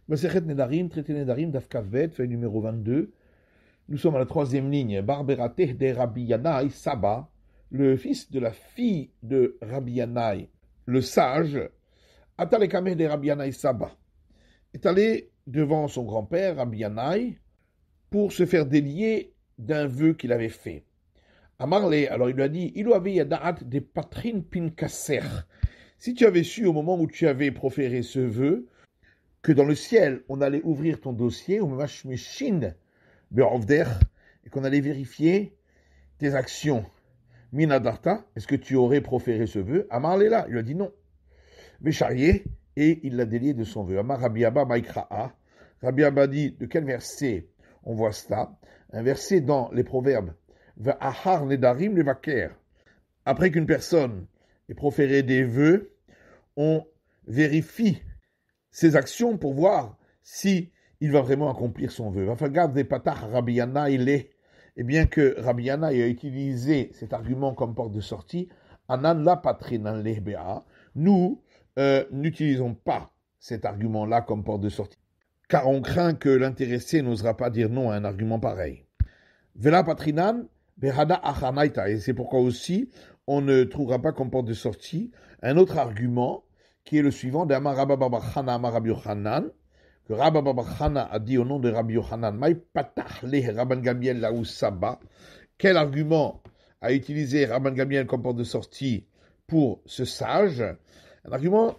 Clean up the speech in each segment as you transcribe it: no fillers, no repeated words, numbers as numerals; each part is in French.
Masechet Nedarim, traité Nedarim, Daf Kavbet, feuille numéro 22. Nous sommes à la troisième ligne. Barberateh de Rabbi Yanaï Saba, le fils de la fille de Rabbi Yanaï, le sage, Atalekameh de Rabbi Yanaï Saba, est allé devant son grand-père, Rabbi Yanaï, pour se faire délier d'un vœu qu'il avait fait. Amarle, alors il lui a dit, il avait yadaat de patrin pinkaser. Si tu avais su au moment où tu avais proféré ce vœu, que dans le ciel, on allait ouvrir ton dossier, et qu'on allait vérifier tes actions. Minadarta, est-ce que tu aurais proféré ce vœu? Amar là, il lui a dit non. Vécharié, et il l'a délié de son vœu. Amar Rabbi Abba Maïkra'a. Rabbi Abba dit, de quel verset on voit cela? Un verset dans les Proverbes. Va'ahar nedarim levaker. Après qu'une personne ait proféré des vœux, on vérifie ses actions pour voir si il va vraiment accomplir son vœu. Et bien que Rabbi Yanaï a utilisé cet argument comme porte de sortie, nous n'utilisons pas cet argument-là comme porte de sortie, car on craint que l'intéressé n'osera pas dire non à un argument pareil. Vela patrinan behada achanaita, et c'est pourquoi aussi on ne trouvera pas comme porte de sortie un autre argument qui est le suivant d'Amar Rabba Bar Chana Amar Rabbi Yochanan, que Rabba Bar Chana a dit au nom de Rabbi Yochanan, Maï patach le Rabban Gamliel laou Saba. Quel argument a utilisé Rabban Gamliel comme porte de sortie pour ce sage? Un argument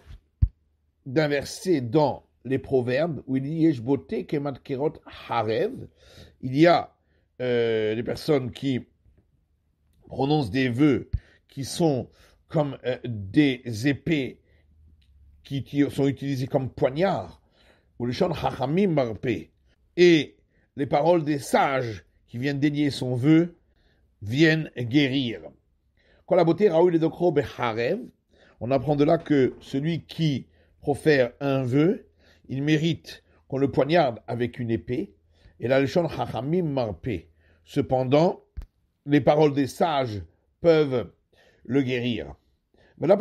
d'un verset dans les Proverbes où il dit Yeshbote kemat kerot harev. Il y a des personnes qui prononcent des vœux qui sont comme des épées qui sont utilisés comme poignards, ou le chant hachamim marpé, et les paroles des sages qui viennent dénier son vœu viennent guérir. Quand la beauté Raoul et Dokro beharev, on apprend de là que celui qui profère un vœu, il mérite qu'on le poignarde avec une épée, et là le chant hachamim marpé. Cependant, les paroles des sages peuvent le guérir. Mais là,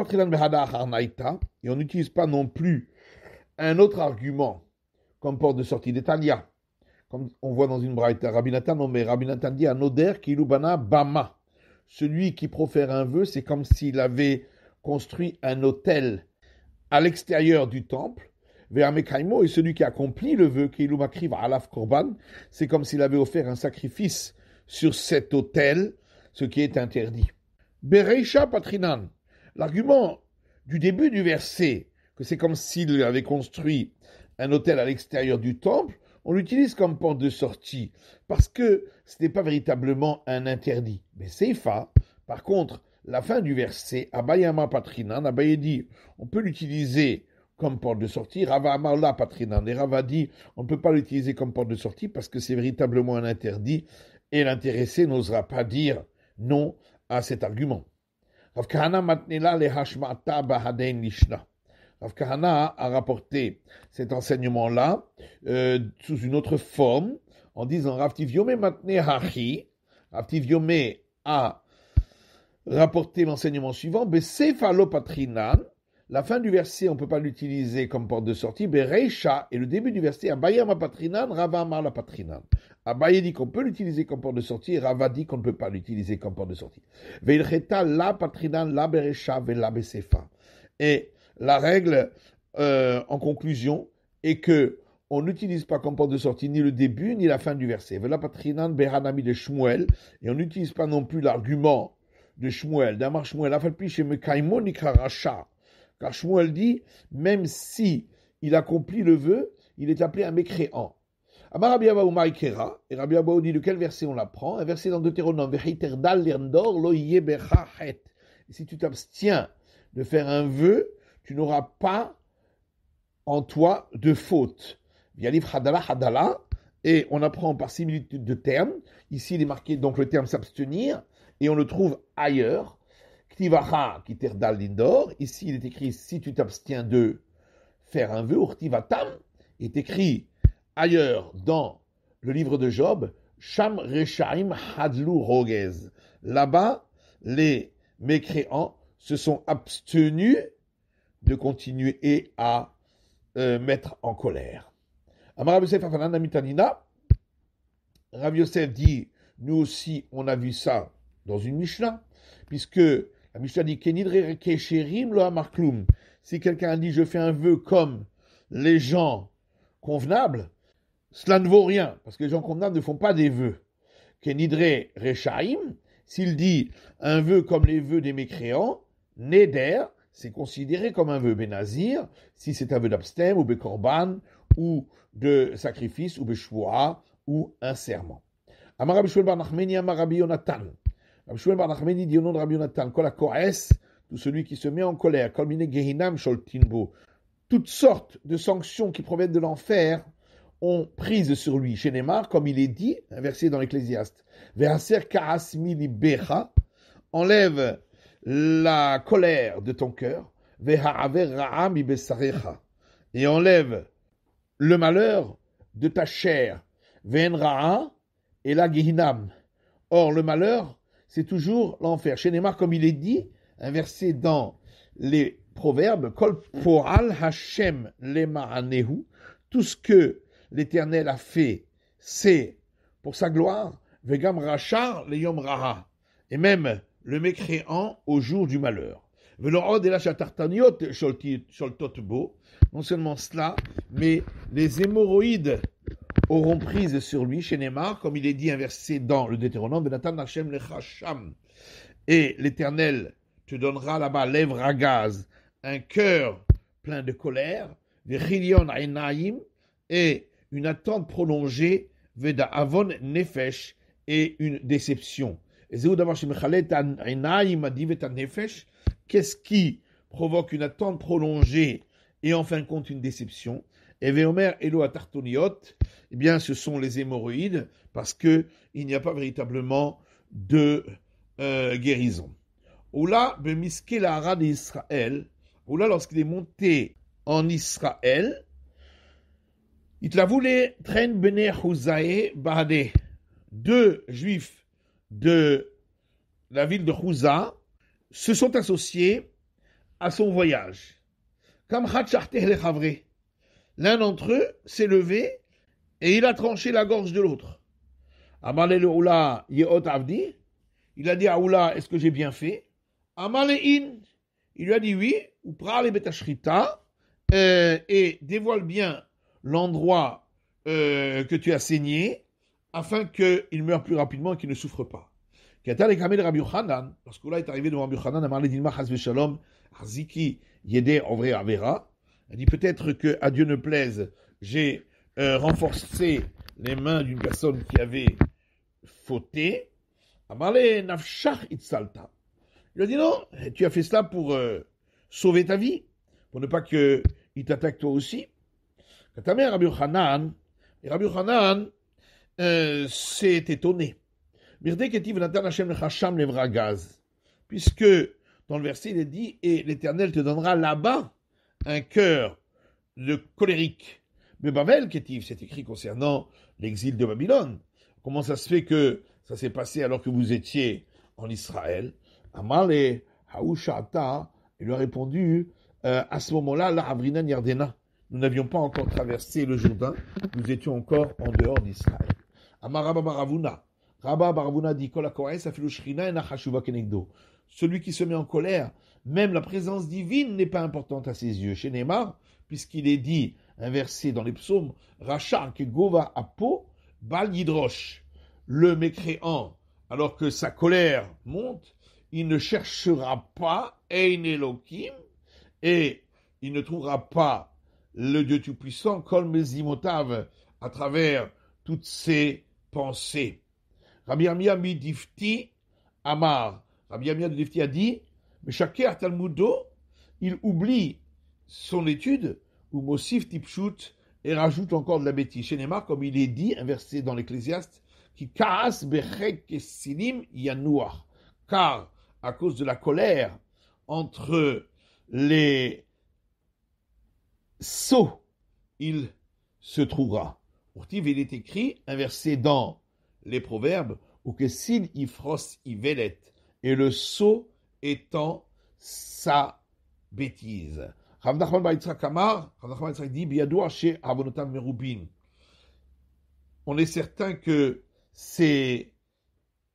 et on n'utilise pas non plus un autre argument comme porte de sortie d'Etania. Comme on voit dans une braïta, Rabbi Nathan dit à Noder Kilubana Bama. Celui qui profère un vœu, c'est comme s'il avait construit un autel à l'extérieur du temple. Ve'amekaimo, et celui qui accomplit le vœu, Kilumakriv Alaf Korban, c'est comme s'il avait offert un sacrifice sur cet autel, ce qui est interdit. Bereisha Patrinan. L'argument du début du verset, que c'est comme s'il avait construit un autel à l'extérieur du temple, on l'utilise comme porte de sortie, parce que ce n'est pas véritablement un interdit. Mais Seifa, par contre, la fin du verset, Abayama Patrinan, Abaye dit, on peut l'utiliser comme porte de sortie, Rava Amarla Patrinan, et Rava dit, on ne peut pas l'utiliser comme porte de sortie parce que c'est véritablement un interdit, et l'intéressé n'osera pas dire non à cet argument. Rav Kahana matnela le hashmata bahadein lishna. Rav Kahana a rapporté cet enseignement-là sous une autre forme, en disant Rav Tivyome matne hachi. Rav Tivyome a rapporté l'enseignement suivant, Besefalo patrinan. La fin du verset, on ne peut pas l'utiliser comme porte de sortie. Bereisha, et le début du verset, Abayama patrinan, Rava amar la patrinan. Abaye dit qu'on peut l'utiliser comme porte de sortie, et Rava dit qu'on ne peut pas l'utiliser comme porte de sortie. Veilcheta la patrinan, la bereisha, vela besefa. Et la règle, en conclusion, est que on n'utilise pas comme porte de sortie ni le début ni la fin du verset. Vela patrinan behanami de Shmuel, et on n'utilise pas non plus l'argument de Shmuel, d'Amar Shmuel, afalpi chez Mekaimo nikraracha. Car Shmuel dit, même si il accomplit le vœu, il est appelé un mécréant. Amar Rabbi Abba Umaikera, et Rabbi Abba dit de quel verset on l'apprend? Un verset dans Deutéronome, Vechiterdal lirndor lo yebechet. Si tu t'abstiens de faire un vœu, tu n'auras pas en toi de faute. Yalif hadala hadala, et on apprend par similitude de termes. Ici, il est marqué donc le terme s'abstenir, et on le trouve ailleurs. Ktivacha kiterdal lindor. Ici, il est écrit si tu t'abstiens de faire un vœu. Urtivatam est écrit ailleurs dans le livre de Job. Sham reshaim hadlu rogez. Là-bas, les mécréants se sont abstenus de continuer et à mettre en colère. Amar Rabbi Yosef Afanan Amitanina. Rabbi Yosef dit, nous aussi, on a vu ça dans une Mishnah, puisque la Mishnah dit Kenidre Kesherim lo Amarklum. Si quelqu'un dit je fais un vœu comme les gens convenables, cela ne vaut rien, parce que les gens convenables ne font pas des vœux. Kenidre Rechaim, s'il dit un vœu comme les vœux des mécréants, Neder, c'est considéré comme un vœu Benazir, si c'est un vœu d'abstème, ou Bekorban, ou de sacrifice, ou Beshvoa, ou un serment. Amar Rabbi Shmuel bar Nachmani, Amar Rabbi Yonatan. Rabbi Shmuel bar Nachmani dit au nom de Rabbi Yonatan, Kol HaKo'es, tout celui qui se met en colère, Kol Mine Gehinam Sholtinbo, toutes sortes de sanctions qui proviennent de l'enfer ont prise sur lui. Chez Neymar, comme il est dit, un verset dans l'Ecclésiaste, Ve'aser ka'asmi libecha, enlève la colère de ton cœur, Ve'ha'aver ra'a mi besarecha, et enlève le malheur de ta chair, Ve'en ra'a, et la Gehinam. Or, le malheur, c'est toujours l'enfer. Chez Neymar, comme il est dit, un verset dans les Proverbes, Kol po'al Hashem lema'anehu, tout ce que l'Éternel a fait, c'est pour sa gloire, Vegam rachar leyom raha, et même le mécréant au jour du malheur. Velorod et la chatartaniot sholtotbo, non seulement cela, mais les hémorroïdes auront prise sur lui, chez Neymar, comme il est dit inversé dans le Deutéronome, Benatan Hashem lechasham, et l'Éternel te donnera là-bas lèvres à gaz, un cœur plein de colère, vechilion ainaim, et une attente prolongée, veda avon nefesh, et une déception. Qu'est-ce qui provoque une attente prolongée et en fin de compte une déception? Et Veomer Elo Atartoniot, eh bien ce sont les hémorroïdes, parce qu'il n'y a pas véritablement de guérison. Oula bemiske la hara d'Israël, Oula lorsqu'il est monté en Israël, il la voulait traîne bene Chouzae Bahade. Deux juifs de la ville de Chouza se sont associés à son voyage. Comme Hatchachteh le Chavre. L'un d'entre eux s'est levé et il a tranché la gorge de l'autre. Amalé le Oula Yehot Avdi. Il a dit à Oula, est-ce que j'ai bien fait? Amaléin. Il lui a dit oui, ou Pral Betashrita, et dévoile bien l'endroit que tu as saigné, afin qu'il meure plus rapidement et qu'il ne souffre pas. Lorsque là est arrivé devant Rabbi Yochanan, Amarle Dilma Chas Veshalom, Haziki Yede Ovre Avera, il dit peut-être que à Dieu ne plaise, j'ai renforcé les mains d'une personne qui avait fauté. Amarle Nafshach Itzalta. Il a dit non, tu as fait cela pour sauver ta vie, pour ne pas qu'il t'attaque toi aussi. Katamé Rabbi Yochanan, et Rabbi Yochanan s'est étonné. Puisque dans le verset il est dit et l'Éternel te donnera là-bas un cœur de colérique. Mais Babel Ketiv, c'est écrit concernant l'exil de Babylone. Comment ça se fait que ça s'est passé alors que vous étiez en Israël? Amale Haoushata, il lui a répondu à ce moment-là, la Avrinan Yardena. Nous n'avions pas encore traversé le Jourdain, nous étions encore en dehors d'Israël. Amaraba Baravuna. Rabba Baravuna dit celui qui se met en colère, même la présence divine n'est pas importante à ses yeux. Chez Neymar, puisqu'il est dit, un verset dans les psaumes, Rachar ke gova apo bal yidrosh, le mécréant, alors que sa colère monte, il ne cherchera pas Ein Elokim, et il ne trouvera pas le Dieu Tout-Puissant, Kol Mezimotav, à travers toutes ses pensées. Rabbi Yirmiyah Midifti Amar. Rabbi Yirmiyah de Difti a dit, mais Shaker Talmudo, il oublie son étude, ou Mosif Tipshut, et rajoute encore de la bêtise. Chez Neymar, comme il est dit, un verset dans l'Ecclésiaste, qui Kaas Bechek Kesinim Yanouach. Car, à cause de la colère entre les sots, il se trouvera. Pourtant, il est écrit, un verset dans les Proverbes, ou que sin ifros ivelet, et le sot étant sa bêtise. Rav Nachman bar Yitzhak Amar, Rav Nachman bar Yitzhak dit, biyadoua chez avonotav merubin. on est certain que ces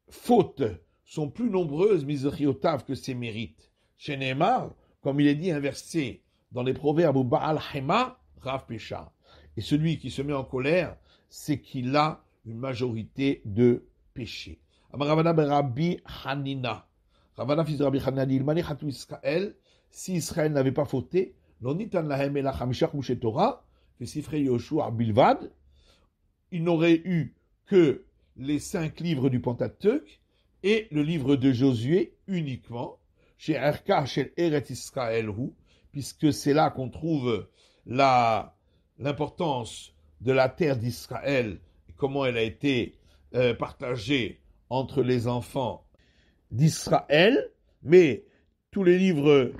fautes sont plus nombreuses, Mizriotav, que ses mérites. Chez Neymar, comme il est dit inversé dans les proverbes, ou Baal Hema, Rav Pesha. Et celui qui se met en colère, c'est qu'il a une majorité de péchés. Amaravana ben Rabbi Hanina. Ravana fils de Rabbi Hanina dit, il Chatu Israël, si Israël n'avait pas fauté, l'onitan lahem elach hamishach mouché Torah, que Sifrei Yoshua Bilvad, il n'aurait eu que les 5 livres du Pentateuch et le livre de Josué uniquement, chez Erka, chez Eretz Israël, puisque c'est là qu'on trouve l'importance de la terre d'Israël, et comment elle a été partagée entre les enfants d'Israël, mais tous les livres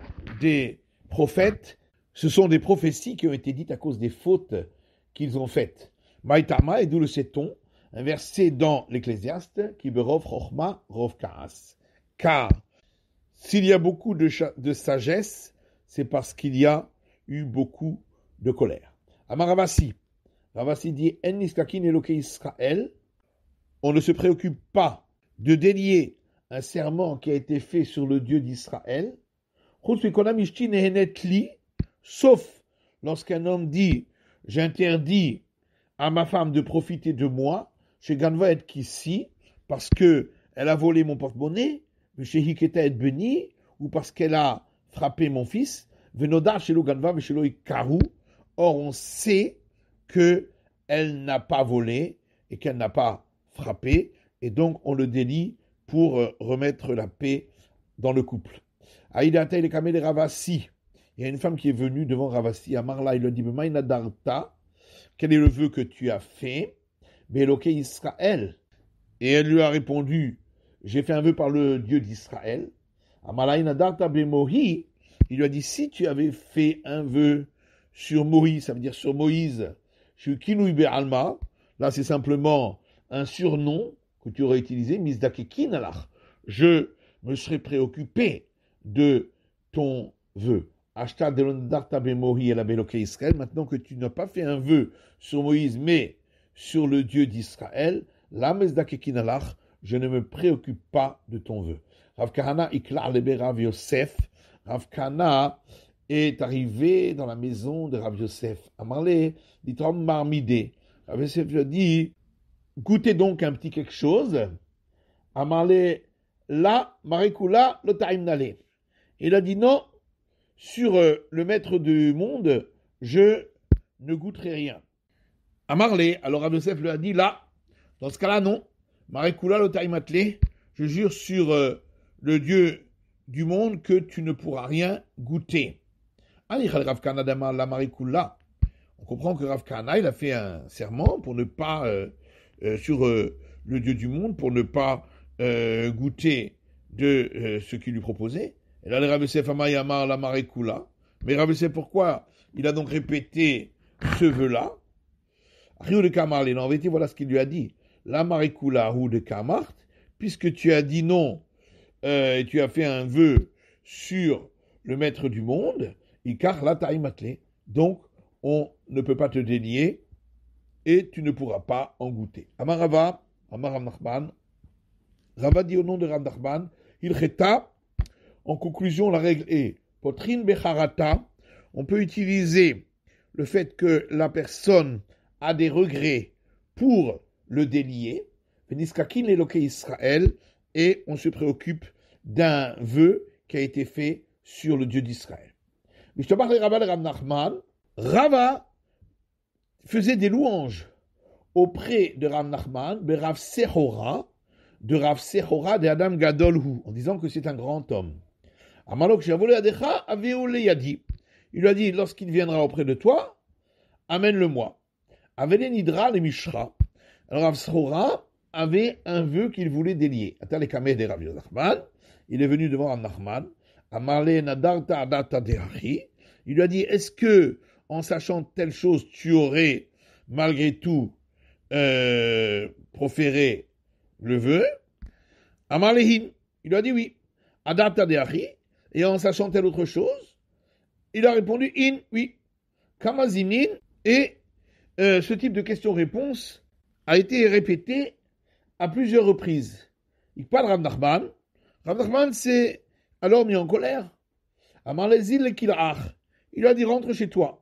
des prophètes, ce sont des prophéties qui ont été dites à cause des fautes qu'ils ont faites. Maïtama, et d'où le sait-on, un verset dans l'Ecclésiaste, qui berov chochma rov kaas. Car s'il y a beaucoup de sagesse, c'est parce qu'il y a eu beaucoup de colère. Amar Ravasi dit, En niskakin Elokei Israël, on ne se préoccupe pas de délier un serment qui a été fait sur le Dieu d'Israël, sauf lorsqu'un homme dit, j'interdis à ma femme de profiter de moi, chez Ganva et Kissi, parce qu'elle a volé mon porte-monnaie, chez Hiketa et Beni, ou parce qu'elle a frappé mon fils, Venoda chez Ganva, chez Karu. Or, on sait qu'elle n'a pas volé et qu'elle n'a pas frappé, et donc on le délie pour remettre la paix dans le couple. Aïdata il est Ravasi. Il y a une femme qui est venue devant Ravasi, à Marla, il lui dit, Maïnadarta, quel est le vœu que tu as fait? Beloke Israël. Et elle lui a répondu, j'ai fait un vœu par le Dieu d'Israël. Amalaïnadarta Bemohi, il lui a dit, si tu avais fait un vœu sur Moïse, ça veut dire sur Moïse, sur Kinouï Be'alma, là c'est simplement un surnom que tu aurais utilisé, Misdakekin alach. Je me serais préoccupé de ton vœu. Maintenant que tu n'as pas fait un vœu sur Moïse, mais sur le Dieu d'Israël, je ne me préoccupe pas de ton vœu. Rav Kahana iklar lebe Rav Yosef. Rav Kahana est arrivé dans la maison de Rav Yosef. Amarle ditrom marmide. Rav Yosef lui a dit, goûtez donc un petit quelque chose. Amarle la marikula lotaim nale. Il a dit non. Sur le maître du monde, je ne goûterai rien. Amarle, alors Rav Yosef lui a dit, là, dans ce cas-là, non. Marekula l'otaimatle, je jure sur le Dieu du monde que tu ne pourras rien goûter. Rav Kahana damar la Marekula. On comprend que Rav Kahana, il a fait un serment pour ne pas, sur le Dieu du monde, pour ne pas goûter de ce qu'il lui proposait. Et là, le Rav Yosef Amayamar la Marekula. Mais Rav Yosef, pourquoi il a donc répété ce vœu-là? Rio de Kamar, en vérité, voilà ce qu'il lui a dit. La Marekula ou de Kamart, puisque tu as dit non, et tu as fait un vœu sur le maître du monde, Ikar la Taïmatle. Donc, on ne peut pas te dénier et tu ne pourras pas en goûter. Amarava, Amar Nachman, Rava dit au nom de Rav Nachman, il cheta. En conclusion, la règle est Potrin Becharata. On peut utiliser le fait que la personne a des regrets pour le délier. Veniskakin Eloke Israël. Et on se préoccupe d'un vœu qui a été fait sur le Dieu d'Israël. Mais je te parle de Rava de Rav Nachman. Rava faisait des louanges auprès de Rav Nachman, de Rav Sechora, de Adam Gadolhu, en disant que c'est un grand homme. Amalok Shavole Adecha Aveole Yadi. Il lui a dit, lorsqu'il viendra auprès de toi, amène-le-moi. Avele Nidra le Mishra. Alors Rav Sechora avait un vœu qu'il voulait délier. Atalekame de Rav Nachman. Il est venu devant Rav Nachman. Amarle Nadarta Adata Dehachi. Il lui a dit, est-ce que, en sachant telle chose, tu aurais, malgré tout, proféré le vœu? Amarlehin. Il lui a dit oui. Adata Dehachi. Et en sachant telle autre chose, il a répondu in, oui. Kamazinin. Et ce type de question-réponse a été répété à plusieurs reprises. Il parle Rav Nachman. Rav Nachman s'est alors mis en colère. Il a dit rentre chez toi.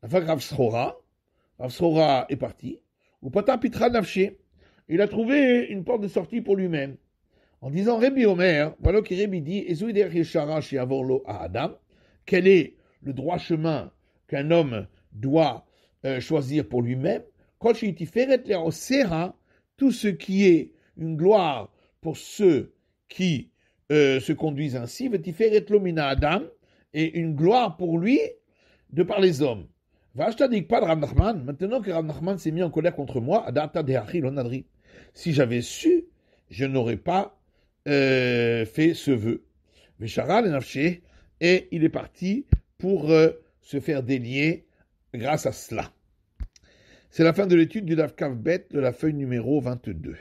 La fois Rav Srora est parti. Ou Pata Pitra Nafché. Il a trouvé une porte de sortie pour lui-même. En disant Rabbi Omer, voilà que Rabbi dit Adam. Quel est le droit chemin qu'un homme doit choisir pour lui-même? Tout ce qui est une gloire pour ceux qui se conduisent ainsi, Adam, et une gloire pour lui de par les hommes. Pas de Rav Nachman. Maintenant que Rav Nachman s'est mis en colère contre moi, si j'avais su, je n'aurais pas fait ce vœu. Et il est parti pour se faire délier grâce à cela. C'est la fin de l'étude du Daf Kav Bet de la feuille numéro 22.